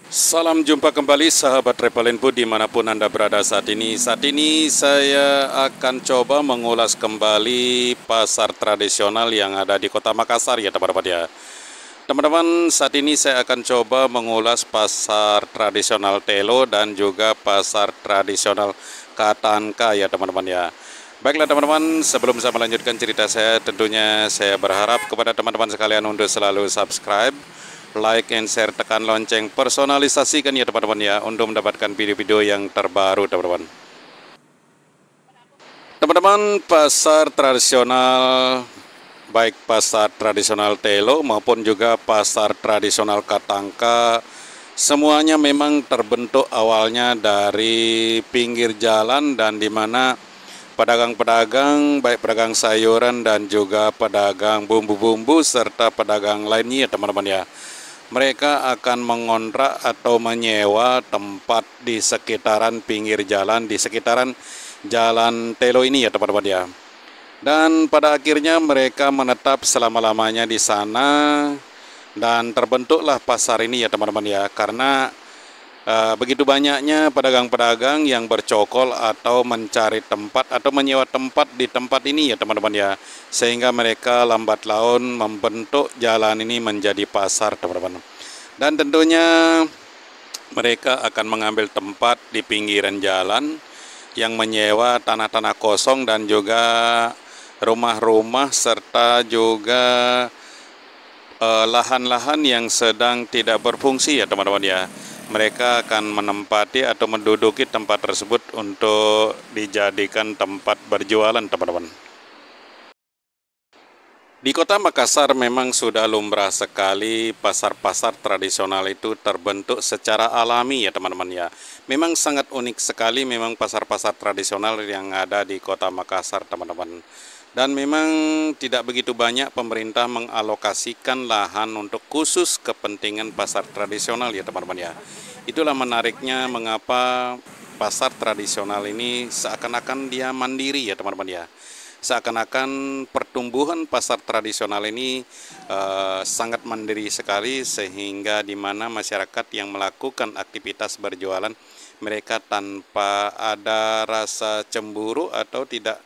Salam jumpa kembali sahabat Travel Info dimanapun Anda berada saat ini. Saat ini saya akan coba mengulas kembali pasar tradisional yang ada di Kota Makassar ya teman-teman ya. Teman-teman, saat ini saya akan coba mengulas pasar tradisional Telo dan juga pasar tradisional Katanka ya teman-teman ya. Baiklah teman-teman, sebelum saya melanjutkan cerita saya, tentunya saya berharap kepada teman-teman sekalian untuk selalu subscribe, like and share, tekan lonceng, personalisasikan ya teman-teman ya, untuk mendapatkan video-video yang terbaru teman-teman. Teman-teman, pasar tradisional, baik pasar tradisional Telo maupun juga pasar tradisional Katanka, semuanya memang terbentuk awalnya dari pinggir jalan, dan di mana pedagang-pedagang, baik pedagang sayuran dan juga pedagang bumbu-bumbu serta pedagang lainnya teman-teman ya, mereka akan mengontrak atau menyewa tempat di sekitaran pinggir jalan, di sekitaran jalan Telo ini ya teman-teman ya. Dan pada akhirnya mereka menetap selama-lamanya di sana, dan terbentuklah pasar ini ya teman-teman ya, karena begitu banyaknya pedagang-pedagang yang bercokol atau mencari tempat atau menyewa tempat di tempat ini ya teman-teman ya, sehingga mereka lambat laun membentuk jalan ini menjadi pasar teman-teman. Dan tentunya mereka akan mengambil tempat di pinggiran jalan yang menyewa tanah-tanah kosong dan juga rumah-rumah serta juga lahan-lahan yang sedang tidak berfungsi ya teman-teman ya. Mereka akan menempati atau menduduki tempat tersebut untuk dijadikan tempat berjualan teman-teman. Di Kota Makassar memang sudah lumrah sekali pasar-pasar tradisional itu terbentuk secara alami ya teman-teman ya. Memang sangat unik sekali memang pasar-pasar tradisional yang ada di Kota Makassar teman-teman. Dan memang tidak begitu banyak pemerintah mengalokasikan lahan untuk khusus kepentingan pasar tradisional ya teman-teman ya. Itulah menariknya mengapa pasar tradisional ini seakan-akan dia mandiri ya teman-teman ya. Seakan-akan pertumbuhan pasar tradisional ini sangat mandiri sekali, sehingga di mana masyarakat yang melakukan aktivitas berjualan mereka tanpa ada rasa cemburu atau tidak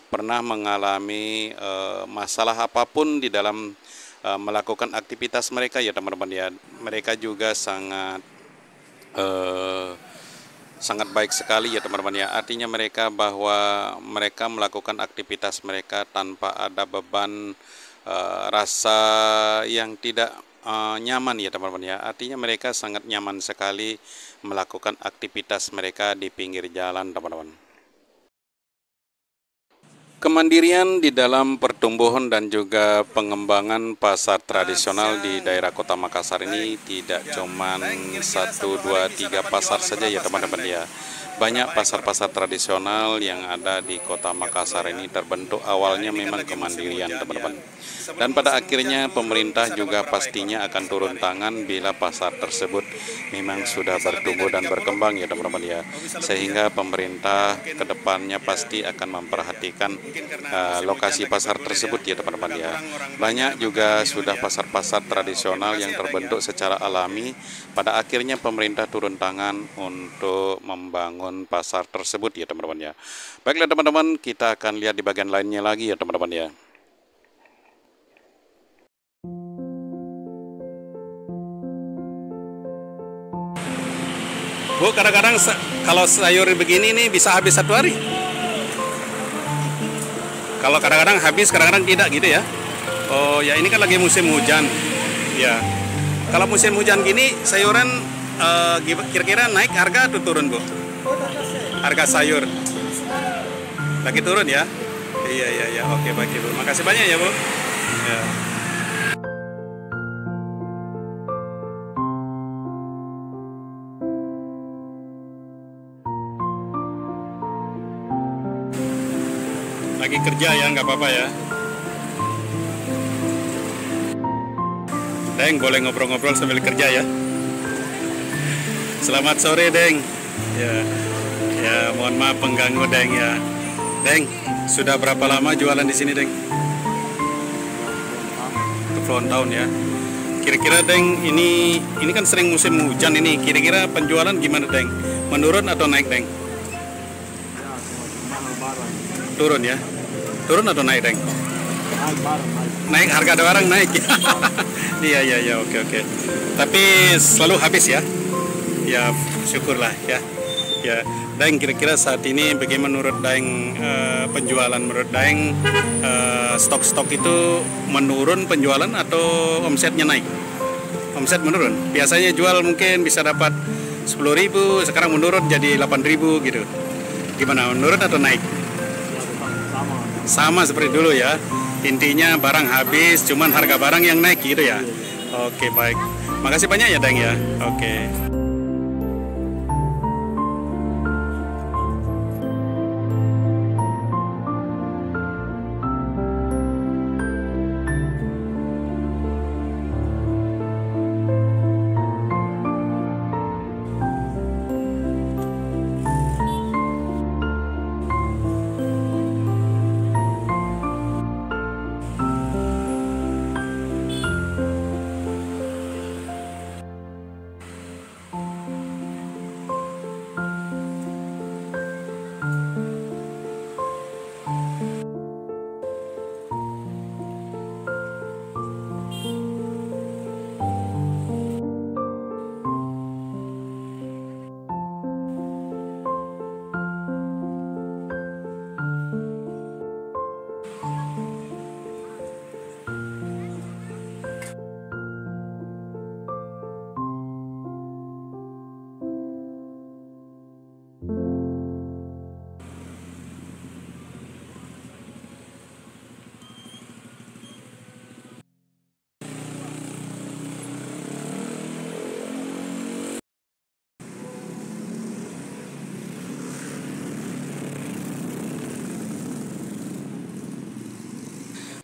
pernah mengalami masalah apapun di dalam melakukan aktivitas mereka ya teman-teman ya. Mereka juga sangat baik sekali ya teman-teman ya. Artinya mereka bahwa mereka melakukan aktivitas mereka tanpa ada beban rasa yang tidak nyaman ya teman-teman ya. Artinya mereka sangat nyaman sekali melakukan aktivitas mereka di pinggir jalan teman-teman. Kemandirian di dalam pertumbuhan dan juga pengembangan pasar tradisional di daerah Kota Makassar ini tidak cuma 1, 2, 3 pasar saja ya teman-teman ya. Banyak pasar-pasar tradisional yang ada di Kota Makassar ini terbentuk awalnya memang kemandirian teman-teman. Dan pada akhirnya pemerintah juga pastinya akan turun tangan bila pasar tersebut memang sudah bertumbuh dan berkembang ya teman-teman ya. Sehingga pemerintah kedepannya pasti akan memperhatikan lokasi pasar tersebut ya teman-teman ya. Banyak juga sudah pasar-pasar tradisional yang terbentuk secara alami, pada akhirnya pemerintah turun tangan untuk membangun pasar tersebut ya teman-teman ya. Baiklah teman-teman, kita akan lihat di bagian lainnya lagi ya teman-teman ya. Bu, kadang-kadang kalau sayur begini nih bisa habis 1 hari. Kalau kadang-kadang habis, kadang-kadang tidak gitu ya. Oh ya, ini kan lagi musim hujan. Ya. Kalau musim hujan gini sayuran kira-kira naik harga atau turun, Bu? Harga sayur lagi turun ya? Iya iya iya. Oke, baik Bu. Makasih banyak ya, Bu. Ya. Lagi kerja ya, nggak apa-apa ya. Deng, boleh ngobrol-ngobrol sambil kerja ya. Selamat sore, Deng. Ya, ya, mohon maaf pengganggu, Deng ya. Deng, sudah berapa lama jualan di sini, Deng? 20 tahun ya. Kira-kira Deng, ini kan sering musim hujan ini. Kira-kira penjualan gimana Deng? Menurun atau naik Deng? Turun ya? Turun atau naik Deng? Naik, harga barang naik. Iya iya iya, oke oke. Tapi selalu habis ya? Ya syukurlah ya. Ya, Daeng, kira-kira saat ini bagaimana menurut Daeng penjualan? Menurut Daeng stok-stok itu menurun penjualan atau omsetnya naik? Omset menurun. Biasanya jual mungkin bisa dapat 10.000, sekarang menurun jadi 8.000 gitu. Gimana, menurun atau naik? Sama seperti dulu ya. Intinya barang habis, cuman harga barang yang naik gitu ya. Oke, baik. Makasih banyak ya Daeng ya. Oke.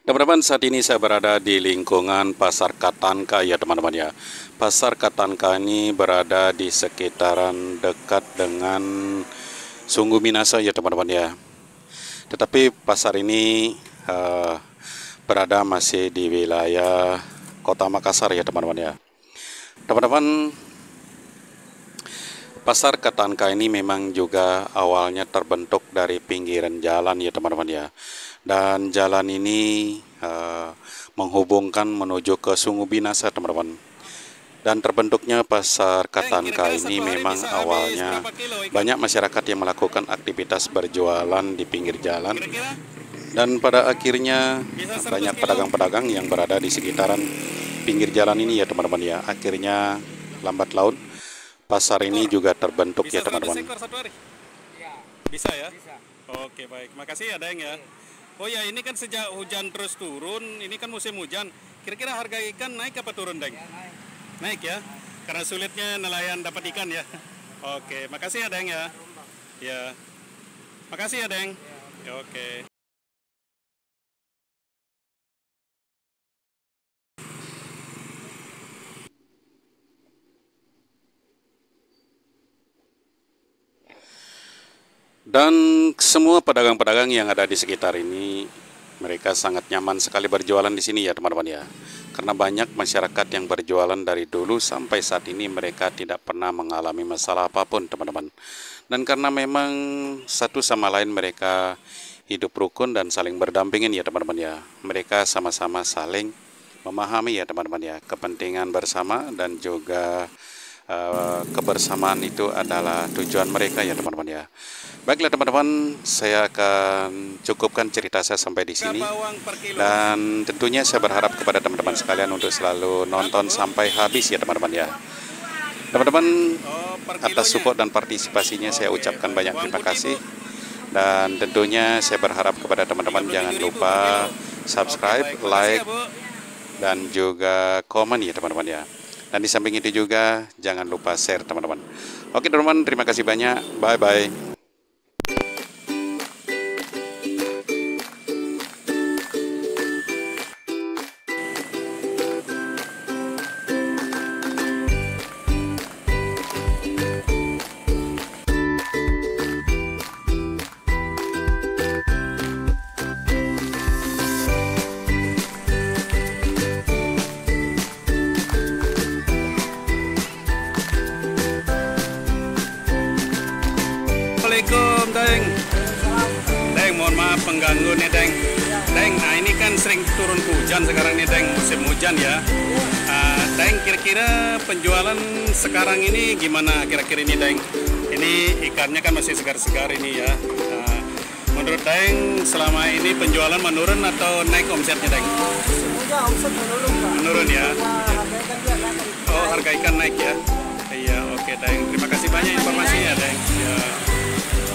Teman-teman, saat ini saya berada di lingkungan Pasar Katanka ya teman-teman ya. Pasar Katanka ini berada di sekitaran dekat dengan Sungguh Minasa ya teman-teman ya. Tetapi pasar ini berada masih di wilayah Kota Makassar ya teman-teman ya. Teman-teman, Pasar Katanka ini memang juga awalnya terbentuk dari pinggiran jalan ya teman-teman ya. Dan jalan ini menghubungkan menuju ke Sungguh Minasa teman-teman. Dan terbentuknya Pasar Katanka ini memang awalnya banyak masyarakat yang melakukan aktivitas berjualan di pinggir jalan. Dan pada akhirnya banyak pedagang-pedagang yang berada di sekitaran pinggir jalan ini ya teman-teman ya. Akhirnya lambat laun pasar ini juga terbentuk ya teman-teman. Bisa ya? Oke, baik. Makasih ya Daeng ya. Oh ya, ini kan sejak hujan terus turun, ini kan musim hujan. Kira-kira harga ikan naik apa turun, Daeng? Naik ya? Karena sulitnya nelayan dapat ikan ya. Oke, makasih ya Daeng ya. Ya. Makasih ya Daeng. Ya, oke. Dan semua pedagang-pedagang yang ada di sekitar ini, mereka sangat nyaman sekali berjualan di sini ya teman-teman ya. Karena banyak masyarakat yang berjualan dari dulu sampai saat ini mereka tidak pernah mengalami masalah apapun teman-teman. Dan karena memang satu sama lain mereka hidup rukun dan saling berdampingin ya teman-teman ya. Mereka sama-sama saling memahami ya teman-teman ya, kepentingan bersama dan juga kebersamaan itu adalah tujuan mereka ya teman-teman ya. Baiklah teman-teman, saya akan cukupkan cerita saya sampai di sini. Dan tentunya saya berharap kepada teman-teman sekalian untuk selalu nonton sampai habis ya teman-teman ya. Teman-teman, atas support dan partisipasinya saya ucapkan banyak terima kasih. Dan tentunya saya berharap kepada teman-teman jangan lupa subscribe, like, dan juga komen ya teman-teman ya. Dan di samping itu juga jangan lupa share teman-teman. Oke teman-teman, terima kasih banyak. Bye-bye. mengganggu nih, Deng. Deng, nah ini kan sering turun hujan sekarang nih, Deng, musim hujan ya. Deng, kira-kira penjualan sekarang ini gimana kira-kira ini, Deng? Ini ikannya kan masih segar-segar ini ya. Menurut Deng, selama ini penjualan menurun atau naik omsetnya, Deng? Omset menurun, Pak. Menurun ya. Harga ikan juga naik. Oh, harga ikan naik ya. Iya, oke, Deng. Terima kasih banyak informasinya, Deng. Ya.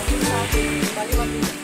Kembali waktu